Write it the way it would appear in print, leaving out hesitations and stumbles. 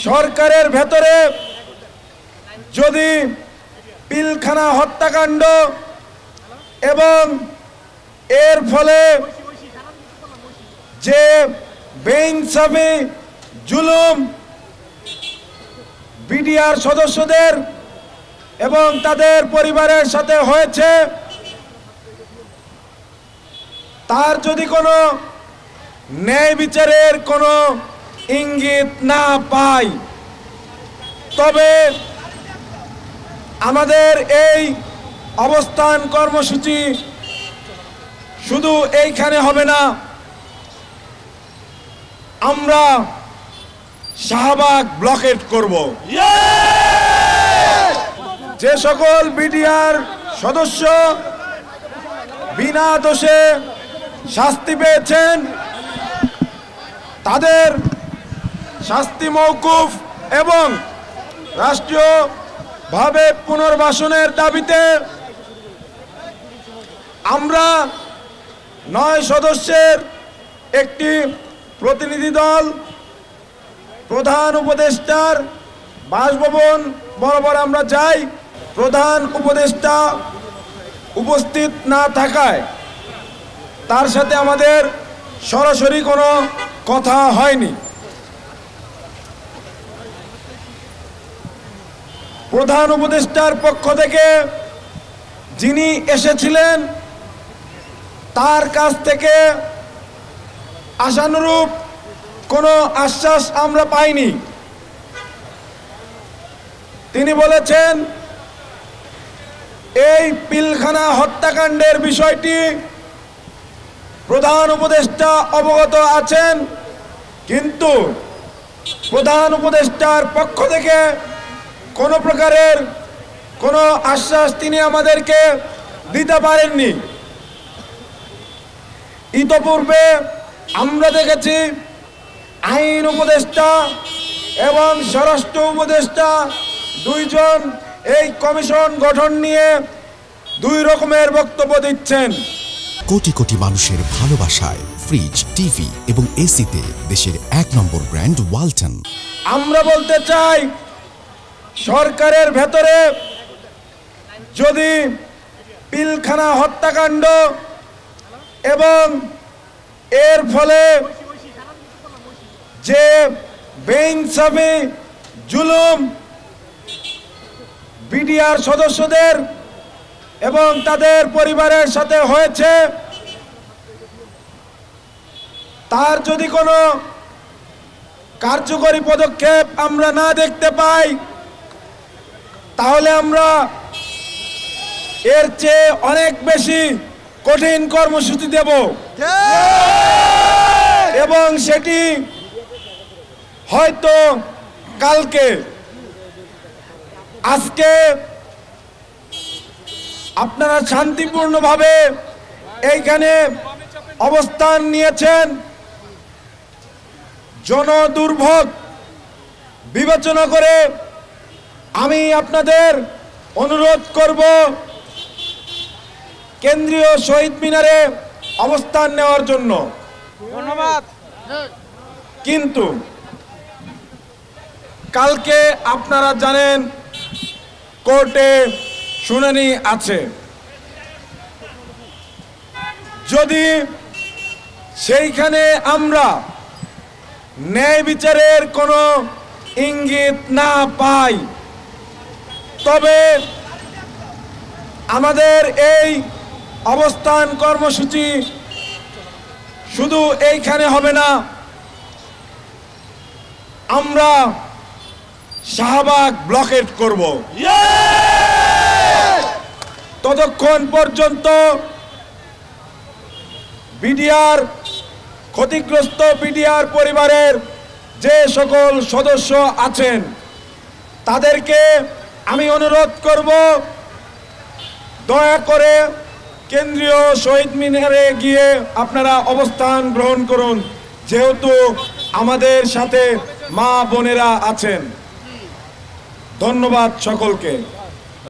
সরকারের ভেতরে যদি পিলখানা হত্যাকাণ্ড এবং এর ফলে যে বেইনসাফি জুলুম বিডিআর সদস্যদের এবং তাদের পরিবারের সাথে হয়েছে, তার যদি কোনো ন্যায় বিচারের কোনো ইঙ্গিত না পাই, তবে আমাদের এই অবস্থান কর্মসূচি শুধু এইখানে হবে না, আমরা শাহবাগ ব্লকেট করব। যে সকল বিডিআর সদস্য বিনা দোষে শাস্তি পেয়েছেন তাদের শাস্তি মওকুফ এবং রাষ্ট্রীয়ভাবে পুনর্বাসনের দাবিতে আমরা 9 সদস্যের একটি প্রতিনিধি দল প্রধান উপদেষ্টার বাসভবন বরাবর আমরা যাই। প্রধান উপদেষ্টা উপস্থিত না থাকায় তার সাথে আমাদের সরাসরি কোনো কথা হয়নি। প্রধান উপদেষ্টার পক্ষ থেকে যিনি এসেছিলেন তার কাছ থেকে আশানুরূপ কোনো আশ্বাস আমরা পাইনি। তিনি বলেছেন এই পিলখানা হত্যাকাণ্ডের বিষয়টি প্রধান উপদেষ্টা অবগত আছেন, কিন্তু প্রধান উপদেষ্টার পক্ষ থেকে কোনো প্রকারের কোনো আশ্বাস তিনি আমাদেরকে দিতে পারেননি। ইতপূর্বে আমরা দেখেছি আইন উপদেষ্টা এবং স্বরাষ্ট্র উপদেষ্টা দুইজন এই কমিশন গঠন নিয়ে 2 রকমের বক্তব্য দিচ্ছেন। কোটি কোটি মানুষের ভালোবাসায় ফ্রিজ, টিভি এবং এসিতে দেশের 1 নম্বর ব্র্যান্ড ওয়ালটন। আমরা বলতে চাই সরকারের ভেতরে যদি পিলখানা হত্যাকাণ্ড এবং এর ফলে যে বেইনসাফি জুলুম বিডিআর সদস্যদের এবং তাদের পরিবারের সাথে হয়েছে, তার যদি কোনো কার্যকরী পদক্ষেপ আমরা না দেখতে পাই, তাহলে আমরা এর চেয়ে অনেক বেশি কঠিন কর্মসূচি দেব এবং সেটি হয়তো কালকে। আজকে আপনারা শান্তিপূর্ণভাবে এইখানে অবস্থান নিয়েছেন, জনদুর্ভোগ বিবেচনা করে আমি আপনাদের অনুরোধ করব কেন্দ্রীয় শহীদ মিনারে অবস্থান নেওয়ার জন্য। ধন্যবাদ। কিন্তু কালকে আপনারা জানেন কোর্টে শুনানি আছে। যদি সেইখানে আমরা ন্যায় বিচারের কোনো ইঙ্গিত না পাই, তবে আমাদের এই অবস্থান কর্মসূচি শুধু এইখানে হবে না, আমরা শাহবাগ ব্লকেট করব। ততক্ষণ পর্যন্ত বিডিআর ক্ষতিগ্রস্ত বিডিআর পরিবারের যে সকল সদস্য আছেন তাদেরকে আমি অনুরোধ করব, দয়া করে কেন্দ্রীয় শহীদ মিনারে গিয়ে আপনারা অবস্থান গ্রহণ করুন, যেহেতু আমাদের সাথে মা বোনেরা আছেন। ধন্যবাদ সকলকে।